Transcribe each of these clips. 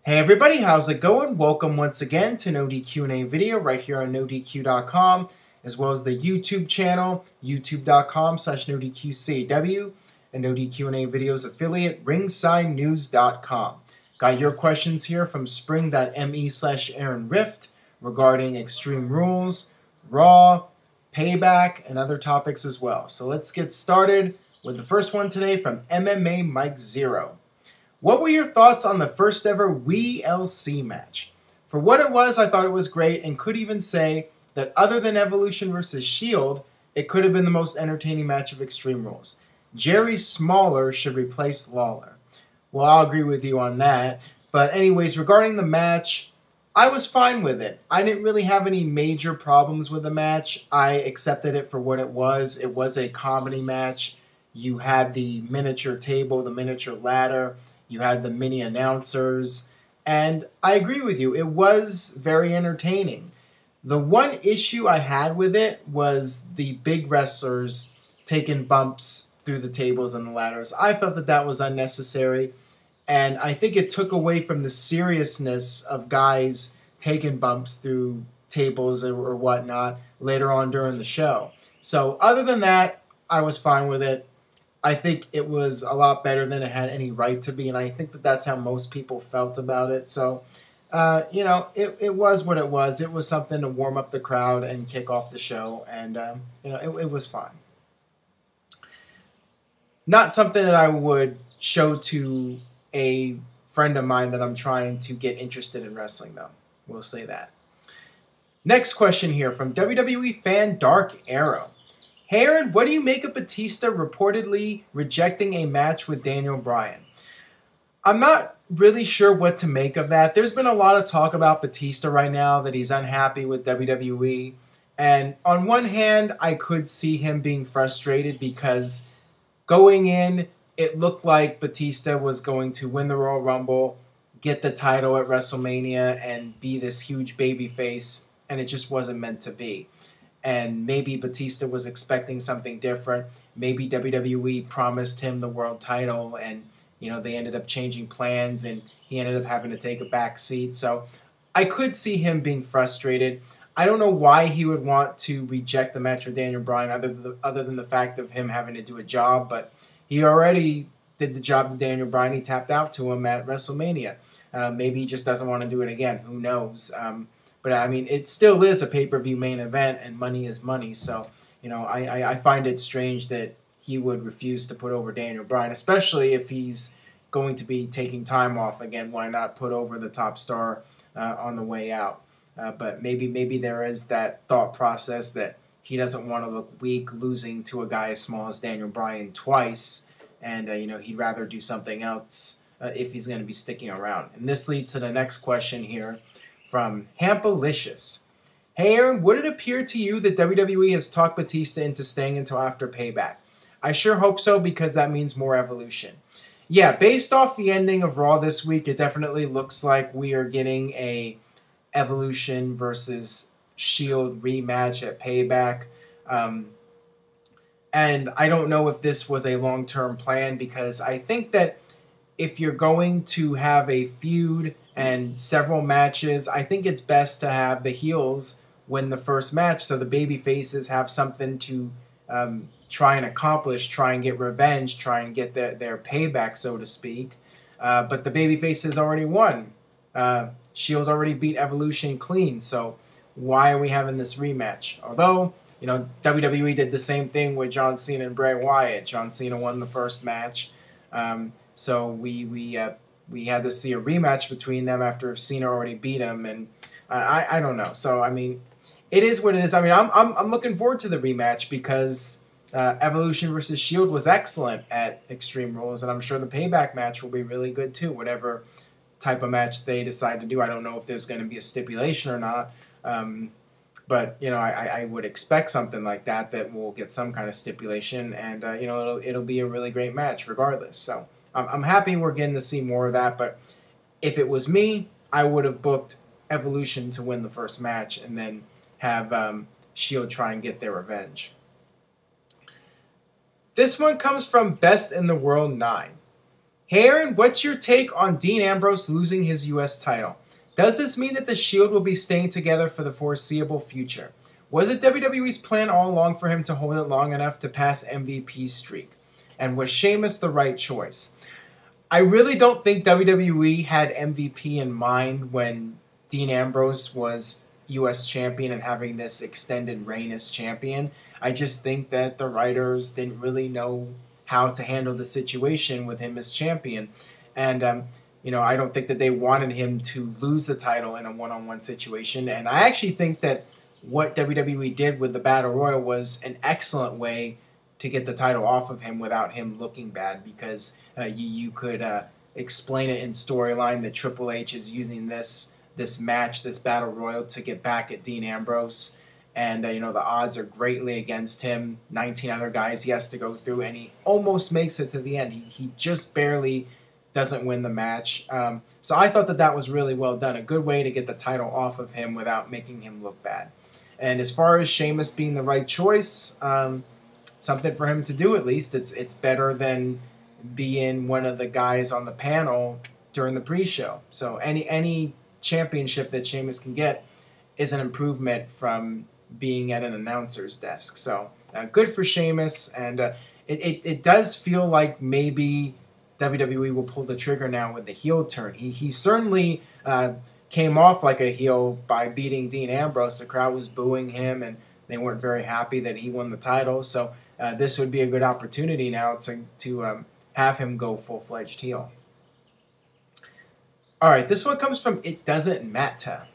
Hey everybody, how's it going? Welcome once again to NoDQ&A video right here on NoDQ.com, as well as the YouTube channel, youtube.com/NoDQCW, and NoDQ&A videos affiliate, ringsidenews.com. Got your questions here from spring.me/Aaron Rift regarding Extreme Rules, Raw, Payback, and other topics as well. So let's get started with the first one today from MMA Mike Zero. What were your thoughts on the first ever WeLC match? For what it was, I thought it was great and could even say that other than Evolution vs. Shield, it could have been the most entertaining match of Extreme Rules. Jerry Smaller should replace Lawler. Well, I'll agree with you on that. But anyways, regarding the match, I was fine with it. I didn't really have any major problems with the match. I accepted it for what it was. It was a comedy match. You had the miniature table, the miniature ladder. You had the mini announcers, and I agree with you. It was very entertaining. The one issue I had with it was the big wrestlers taking bumps through the tables and the ladders. I felt that that was unnecessary, and I think it took away from the seriousness of guys taking bumps through tables or whatnot later on during the show. So other than that, I was fine with it. I think it was a lot better than it had any right to be, and I think that that's how most people felt about it. So, it was what it was. It was something to warm up the crowd and kick off the show, and, it was fine. Not something that I would show to a friend of mine that I'm trying to get interested in wrestling, though. We'll say that. Next question here from WWE fan Dark Arrow. Hey Aaron, what do you make of Batista reportedly rejecting a match with Daniel Bryan? I'm not really sure what to make of that. There's been a lot of talk about Batista right now, that he's unhappy with WWE. And on one hand, I could see him being frustrated because going in, it looked like Batista was going to win the Royal Rumble, get the title at WrestleMania, and be this huge babyface, and it just wasn't meant to be. And maybe Batista was expecting something different. Maybe WWE promised him the world title, and they ended up changing plans, and he ended up having to take a back seat. So I could see him being frustrated. I don't know why he would want to reject the match with Daniel Bryan, other than the fact of him having to do a job. But he already did the job to Daniel Bryan. He tapped out to him at WrestleMania. Maybe he just doesn't want to do it again. Who knows? But I mean, it still is a pay-per-view main event, and money is money. So, I find it strange that he would refuse to put over Daniel Bryan, especially if he's going to be taking time off again. Why not put over the top star on the way out? But maybe there is that thought process that he doesn't want to look weak losing to a guy as small as Daniel Bryan twice, and he'd rather do something else if he's going to be sticking around. And this leads to the next question here. From Hampalicious. Hey Aaron, would it appear to you that WWE has talked Batista into staying until after Payback? I sure hope so, because that means more Evolution. Yeah, based off the ending of Raw this week, it definitely looks like we are getting a Evolution versus Shield rematch at Payback. And I don't know if this was a long-term plan, because I think that if you're going to have a feud and several matches, I think it's best to have the heels win the first match so the baby faces have something to try and accomplish, try and get revenge, try and get their payback, so to speak. But the baby faces already won. Shield already beat Evolution clean, so why are we having this rematch? Although, WWE did the same thing with John Cena and Bray Wyatt. John Cena won the first match. So we had to see a rematch between them after Cena already beat him, and I don't know. So I mean, it is what it is. I mean, I'm looking forward to the rematch because Evolution versus Shield was excellent at Extreme Rules, and I'm sure the Payback match will be really good too. Whatever type of match they decide to do, I don't know if there's going to be a stipulation or not. But I would expect something like that will get some kind of stipulation, and it'll be a really great match regardless. So I'm happy we're getting to see more of that, but if it was me, I would have booked Evolution to win the first match and then have Shield try and get their revenge. This one comes from Best in the World 9. Hey Aaron, what's your take on Dean Ambrose losing his US title? Does this mean that the Shield will be staying together for the foreseeable future? Was it WWE's plan all along for him to hold it long enough to pass MVP's streak? And was Sheamus the right choice? I really don't think WWE had MVP in mind when Dean Ambrose was US champion and having this extended reign as champion. I just think that the writers didn't really know how to handle the situation with him as champion. And, I don't think that they wanted him to lose the title in a one-on-one situation. And I actually think that what WWE did with the Battle Royal was an excellent way to get the title off of him without him looking bad, because you could explain it in storyline that Triple H is using this match, this Battle Royal, to get back at Dean Ambrose. And, the odds are greatly against him. 19 other guys he has to go through, and he almost makes it to the end. He just barely doesn't win the match. So I thought that was really well done. A good way to get the title off of him without making him look bad. And as far as Sheamus being the right choice, something for him to do at least. It's better than being one of the guys on the panel during the pre-show. So any championship that Sheamus can get is an improvement from being at an announcer's desk. So good for Sheamus, and it does feel like maybe WWE will pull the trigger now with the heel turn. He certainly came off like a heel by beating Dean Ambrose. The crowd was booing him, and they weren't very happy that he won the title. So this would be a good opportunity now to have him go full-fledged heel. All right, this one comes from It Doesn't Matter.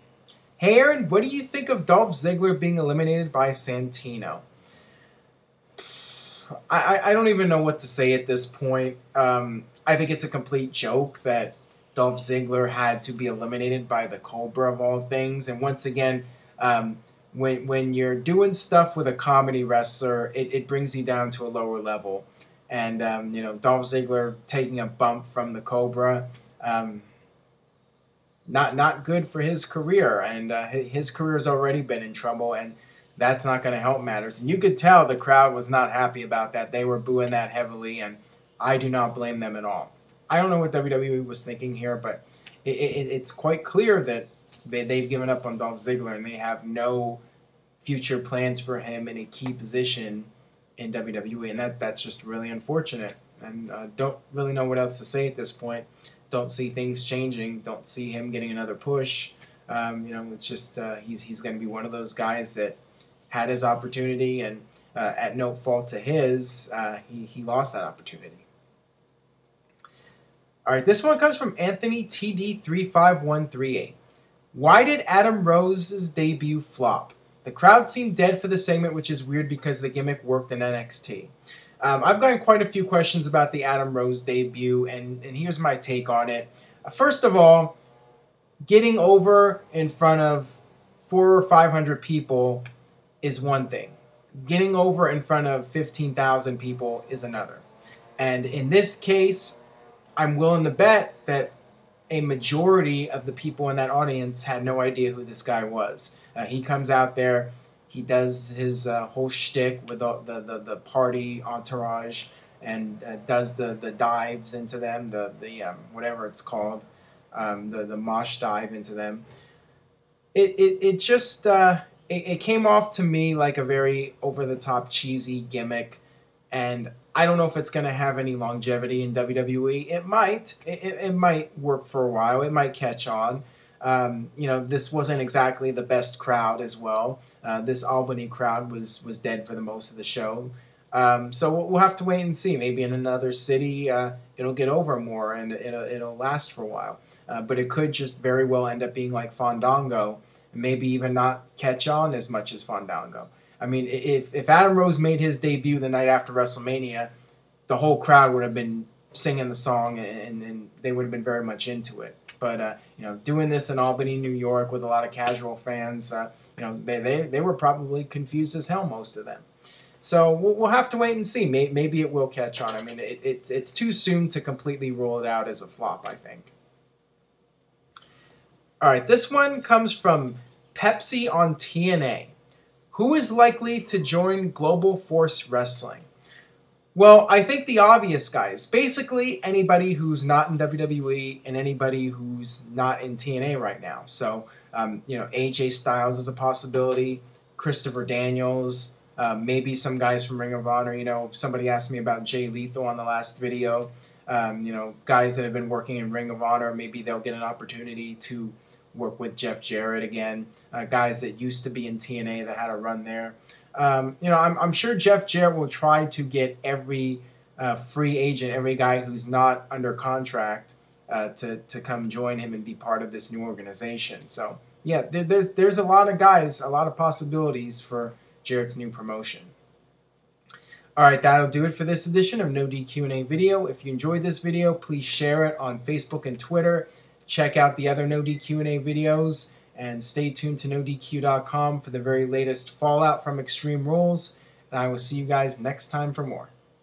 Hey Aaron, what do you think of Dolph Ziggler being eliminated by Santino? I don't even know what to say at this point. I think it's a complete joke that Dolph Ziggler had to be eliminated by the Cobra of all things. And once again, when you're doing stuff with a comedy wrestler, it brings you down to a lower level. And Dolph Ziggler taking a bump from the Cobra, not good for his career, and his career has already been in trouble, and that's not going to help matters. And you could tell the crowd was not happy about that. They were booing that heavily, and I do not blame them at all. I don't know what WWE was thinking here, but it's quite clear that they've given up on Dolph Ziggler, and they have no future plans for him in a key position in WWE, and that's just really unfortunate. And don't really know what else to say at this point. Don't see things changing. Don't see him getting another push. It's just he's going to be one of those guys that had his opportunity, and at no fault to his, he lost that opportunity. All right, this one comes from Anthony TD35138. Why did Adam Rose's debut flop? The crowd seemed dead for the segment, which is weird because the gimmick worked in NXT. I've gotten quite a few questions about the Adam Rose debut, and here's my take on it. First of all, getting over in front of 400 or 500 people is one thing. Getting over in front of 15,000 people is another. And in this case, I'm willing to bet that a majority of the people in that audience had no idea who this guy was. He comes out there. He does his whole shtick with the party entourage, and does the dives into them, the whatever it's called, the mosh dive into them. It just came off to me like a very over the top cheesy gimmick, and I don't know if it's going to have any longevity in WWE. It might. It might work for a while. It might catch on. This wasn't exactly the best crowd as well. This Albany crowd was dead for the most of the show. So we'll have to wait and see. Maybe in another city, it'll get over more, and it'll last for a while. But it could just very well end up being like Fandango, and maybe even not catch on as much as Fandango. I mean, if Adam Rose made his debut the night after WrestleMania, the whole crowd would have been singing the song, and they would have been very much into it. But doing this in Albany, New York, with a lot of casual fans, they were probably confused as hell, most of them. So we'll have to wait and see. Maybe it will catch on. I mean, it's too soon to completely rule it out as a flop, I think. All right, this one comes from Pepsi on TNA. Who is likely to join Global Force Wrestling? Well, I think the obvious guys, basically anybody who's not in WWE and anybody who's not in TNA right now. So, you know, AJ Styles is a possibility, Christopher Daniels, maybe some guys from Ring of Honor. You know, somebody asked me about Jay Lethal on the last video. You know, guys that have been working in Ring of Honor, maybe they'll get an opportunity to work with Jeff Jarrett again. Guys that used to be in TNA that had a run there. You know, I'm sure Jeff Jarrett will try to get every free agent, every guy who's not under contract to come join him and be part of this new organization. So, yeah, there's a lot of guys, a lot of possibilities for Jarrett's new promotion. All right, that'll do it for this edition of No DQ&A video. If you enjoyed this video, please share it on Facebook and Twitter. Check out the other No DQ&A videos. And stay tuned to NoDQ.com for the very latest fallout from Extreme Rules. And I will see you guys next time for more.